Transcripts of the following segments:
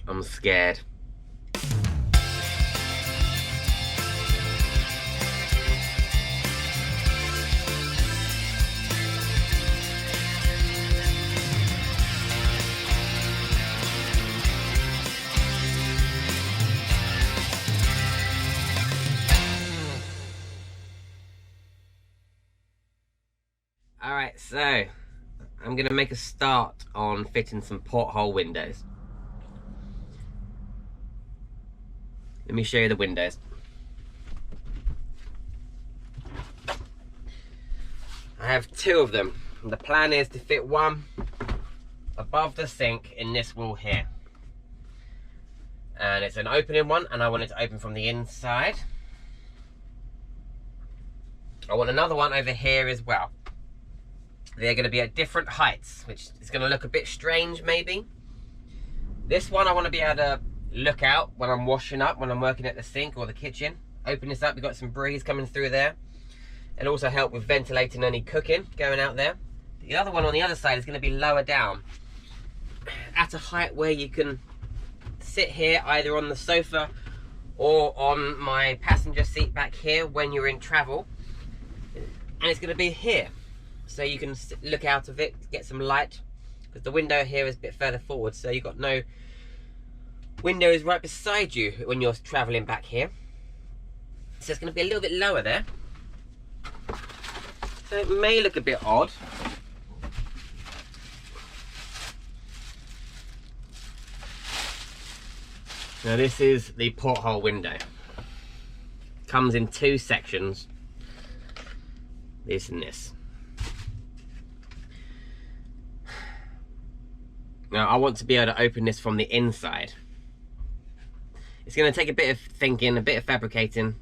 I'm scared. Alright, so I'm going to make a start on fitting some porthole windows. Let me show you the windows. I have two of them. The plan is to fit one above the sink in this wall here. And it's an opening one, and I want it to open from the inside. I want another one over here as well. They're going to be at different heights, which is going to look a bit strange maybe. This one I want to be able to look out when I'm washing up, when I'm working at the sink or the kitchen. Open this up, you've got some breeze coming through there. It'll also help with ventilating any cooking going out there. The other one on the other side is going to be lower down, at a height where you can sit here either on the sofa or on my passenger seat back here when you're in travel. And it's going to be here, so you can look out of it, get some light, because the window here is a bit further forward, so you've got no windows right beside you when you're traveling back here. So it's going to be a little bit lower there. So it may look a bit odd. Now this is the porthole window. Comes in two sections. This and this. Now I want to be able to open this from the inside. It's going to take a bit of thinking, a bit of fabricating,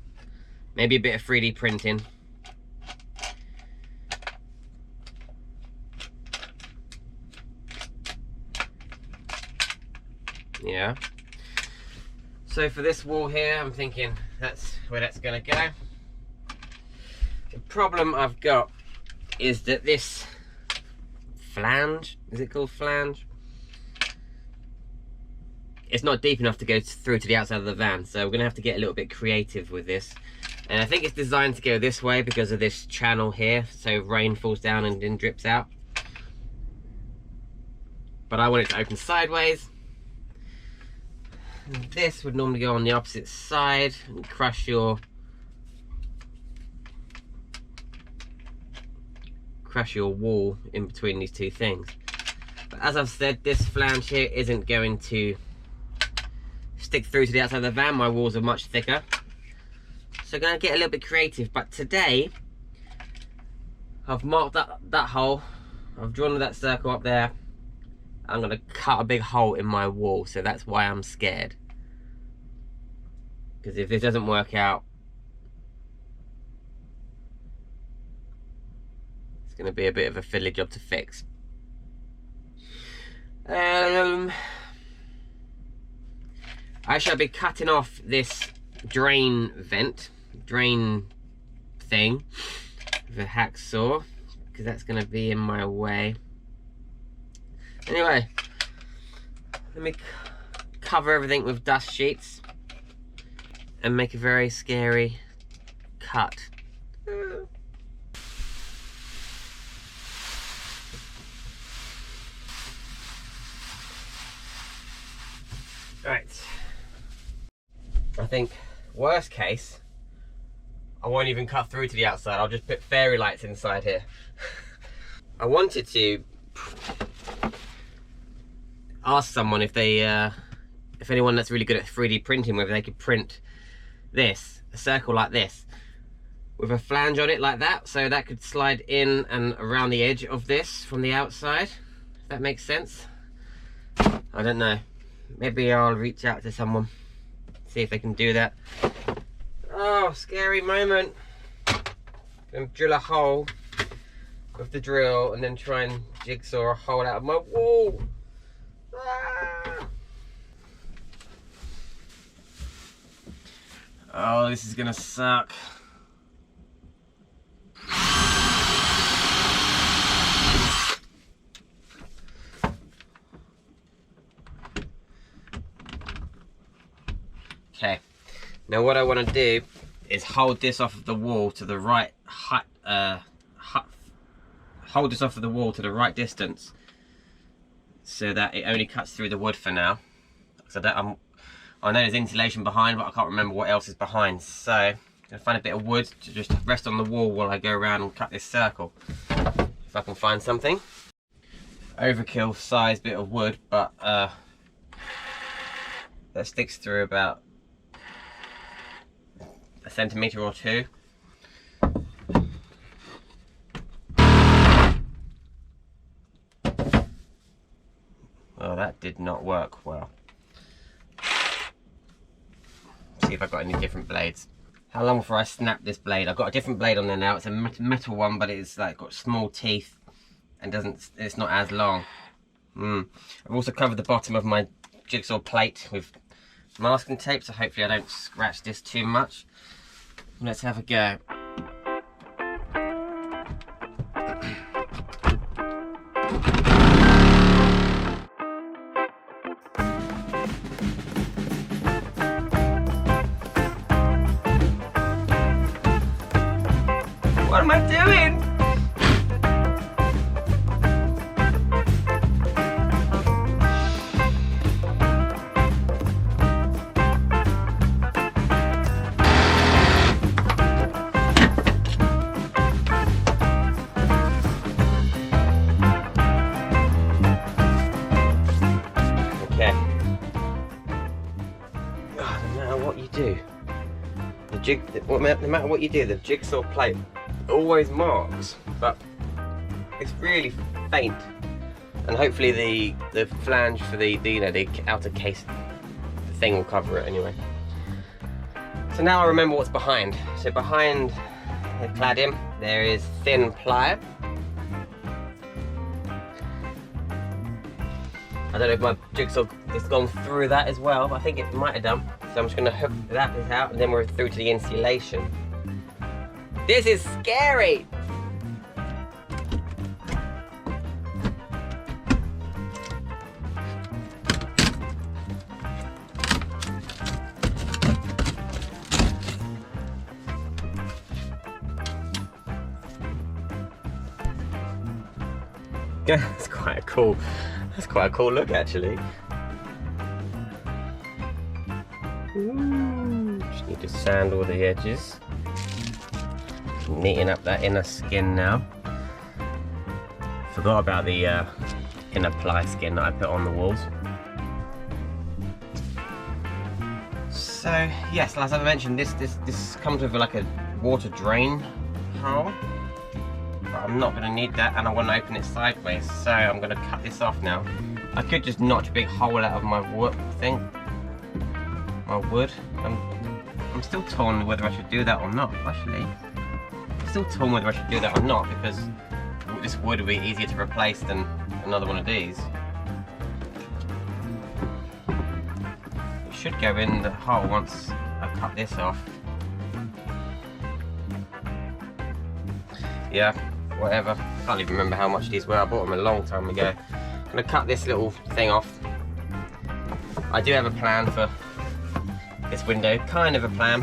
maybe a bit of 3D printing. Yeah. So for this wall here, I'm thinking that's where that's going to go. The problem I've got is that this flange, is it called flange? It's not deep enough to go through to the outside of the van, so we're going to have to get a little bit creative with this. And I think it's designed to go this way because of this channel here, so rain falls down and then drips out. But I want it to open sideways. And this would normally go on the opposite side and crush your wall in between these two things. But as I've said, this flange here isn't going to stick through to the outside of the van. My walls are much thicker, so I'm going to get a little bit creative. But today I've marked that hole, I've drawn that circle up there. I'm going to cut a big hole in my wall, so that's why I'm scared, because if this doesn't work out, it's going to be a bit of a fiddly job to fix. I shall be cutting off this drain thing with a hacksaw, because that's going to be in my way. Anyway, let me cover everything with dust sheets and make a very scary cut. Right, I think worst case, I won't even cut through to the outside. I'll just put fairy lights inside here. I wanted to ask someone if they, if anyone that's really good at 3D printing, whether they could print this, a circle like this, with a flange on it like that, so that could slide in and around the edge of this from the outside, if that makes sense. I don't know. Maybe I'll reach out to someone, see if they can do that. Oh, scary moment. Gonna drill a hole with the drill and then try and jigsaw a hole out of my wall. Ah. Oh, this is gonna suck. Okay, now what I want to do is hold this off of the wall to the right, hold this off of the wall to the right distance, so that it only cuts through the wood for now. So that I know there's insulation behind, but I can't remember what else is behind. So I'm gonna find a bit of wood to just rest on the wall while I go around and cut this circle. If I can find something. Overkill size bit of wood, but that sticks through about a centimetre or two. Oh, that did not work well. See if I've got any different blades. How long before I snap this blade? I've got a different blade on there now. It's a metal one, but it's like got small teeth and it's not as long. I've also covered the bottom of my jigsaw plate with masking tape, so hopefully I don't scratch this too much. Let's have a go. What am I doing? Okay. No matter what you do, no matter what you do, the jigsaw plate always marks, but it's really faint, and hopefully the flange for the outer case, the thing will cover it anyway. So now I remember what's behind. So behind the cladding there is thin ply. I don't know if my jigsaw has gone through that as well, but I think it might have done. So I'm just going to hook that out, and then we're through to the insulation. This is scary! That's quite a cool look actually. Just need to sand all the edges. Neaten up that inner skin now. Forgot about the inner ply skin that I put on the walls. So yes, as I mentioned, this comes with like a water drain hole, but I'm not going to need that, and I want to open it sideways, so I'm going to cut this off now. I could just notch a big hole out of my wood I'm still torn whether I should do that or not, actually. Still torn whether I should do that or not, because this wood would be easier to replace than another one of these. It should go in the hole once I cut this off. Yeah, whatever. Can't even remember how much these were. I bought them a long time ago. I'm gonna cut this little thing off. I do have a plan for this window, kind of a plan.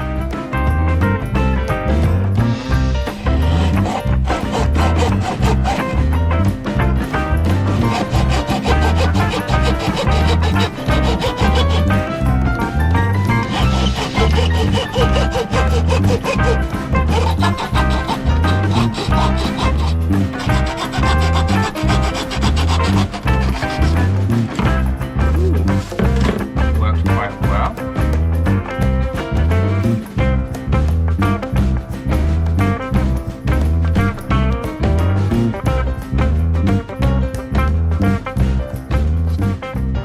Works quite well.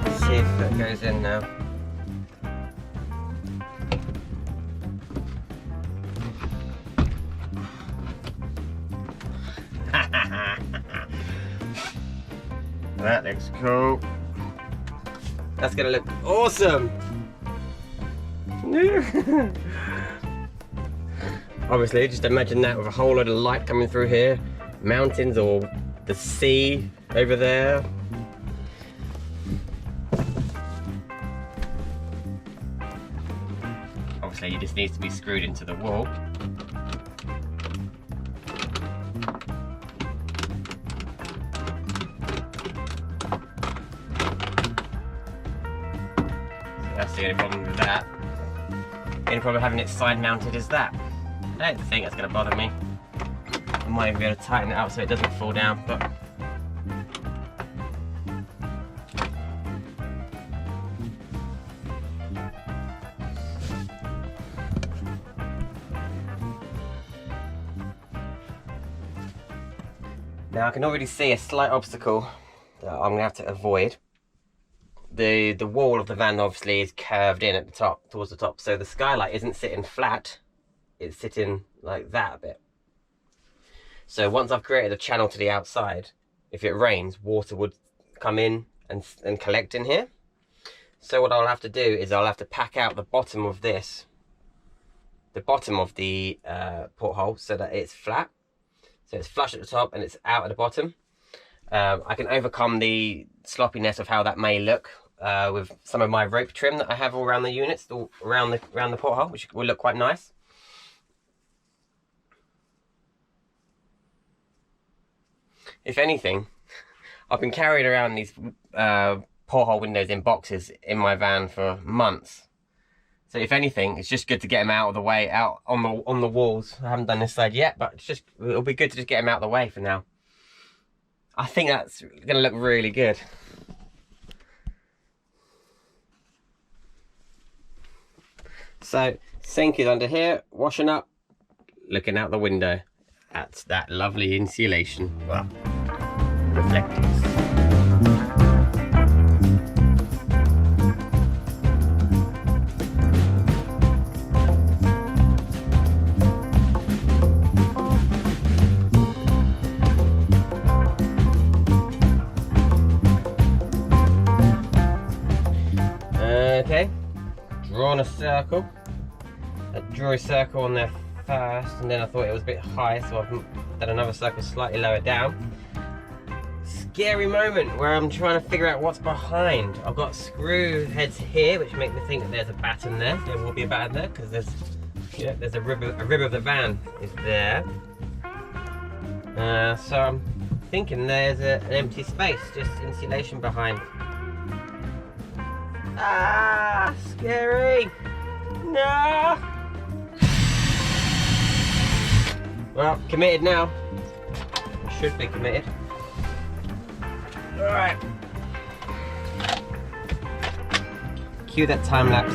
Let's see if that goes in now. That looks cool. That's gonna look awesome. Obviously, just imagine that with a whole load of light coming through here, mountains or the sea over there. so he just needs to be screwed into the wall. So that's the only problem with that. The only problem having it side mounted is that. I don't think that's going to bother me. I might even be able to tighten it up so it doesn't fall down, but now I can already see a slight obstacle that I'm going to have to avoid. The wall of the van obviously is curved in at the top, towards the top, so the skylight isn't sitting flat, it's sitting like that a bit. So once I've created a channel to the outside, if it rains, water would come in and collect in here. So what I'll have to do is I'll have to pack out the bottom of this, the bottom of the porthole, so that it's flat. So it's flush at the top and it's out at the bottom. I can overcome the sloppiness of how that may look with some of my rope trim that I have all around the units, all around the porthole, which will look quite nice. If anything, I've been carrying around these porthole windows in boxes in my van for months. So if anything, it's just good to get them out of the way, out on the walls. I haven't done this side yet, but it'll be good to just get them out of the way for now. I think that's going to look really good. So sink is under here, washing up, looking out the window at that lovely insulation. Well, reflectors. Okay, drawn a circle. I drew a circle on there first, and then I thought it was a bit high, so I've done another circle slightly lower down. Scary moment where I'm trying to figure out what's behind. I've got screw heads here, which make me think that there's a batten there. There will be a batten there because there's a rib of the van is there. So I'm thinking there's an empty space, just insulation behind. Ah, scary! No! Well, committed now. Should be committed. Alright. Cue that time lapse.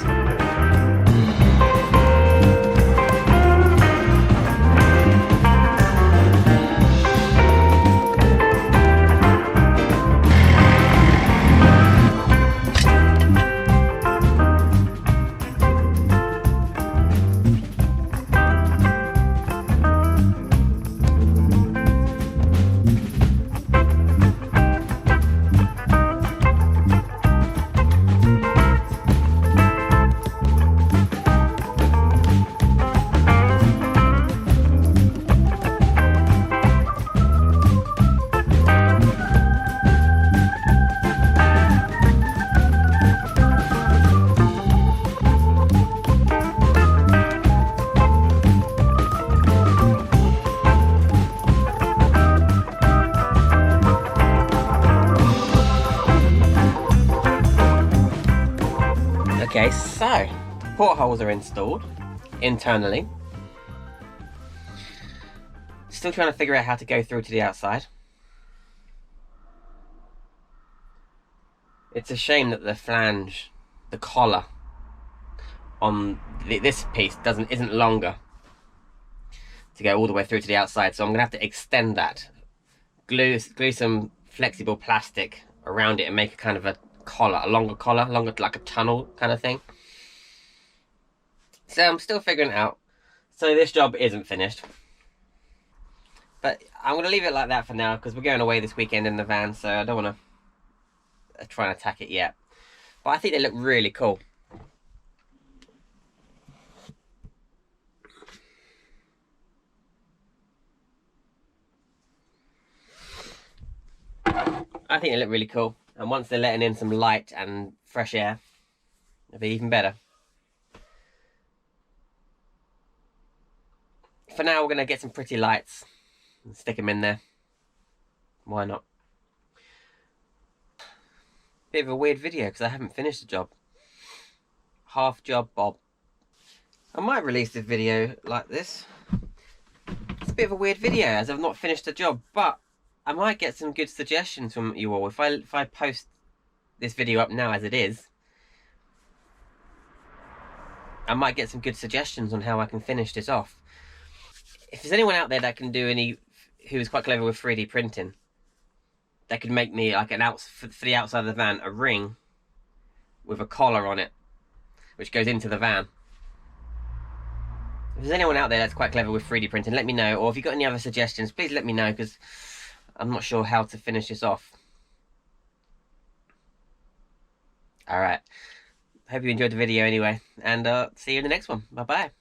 Okay, so portholes are installed internally. Still trying to figure out how to go through to the outside. It's a shame that the flange, the collar on this piece isn't longer to go all the way through to the outside, so I'm gonna have to extend that, glue some flexible plastic around it and make a kind of a collar, longer like a tunnel kind of thing. So I'm still figuring it out. So this job isn't finished, but I'm gonna leave it like that for now because we're going away this weekend in the van, so I don't want to try and attack it yet. But I think they look really cool. I think they look really cool, and once they're letting in some light and fresh air, it'll be even better. For now, we're going to get some pretty lights and stick them in there. Why not? Bit of a weird video because I haven't finished the job. Half job Bob. I might release this video like this. It's a bit of a weird video as I've not finished the job, but I might get some good suggestions from you all. If I post this video up now as it is, I might get some good suggestions on how I can finish this off. If there's anyone out there that can do who's quite clever with 3D printing, that could make me like for the outside of the van, a ring with a collar on it, which goes into the van. If there's anyone out there that's quite clever with 3D printing, let me know. Or if you've got any other suggestions, please let me know, because I'm not sure how to finish this off. Alright. Hope you enjoyed the video anyway. And see you in the next one. Bye-bye.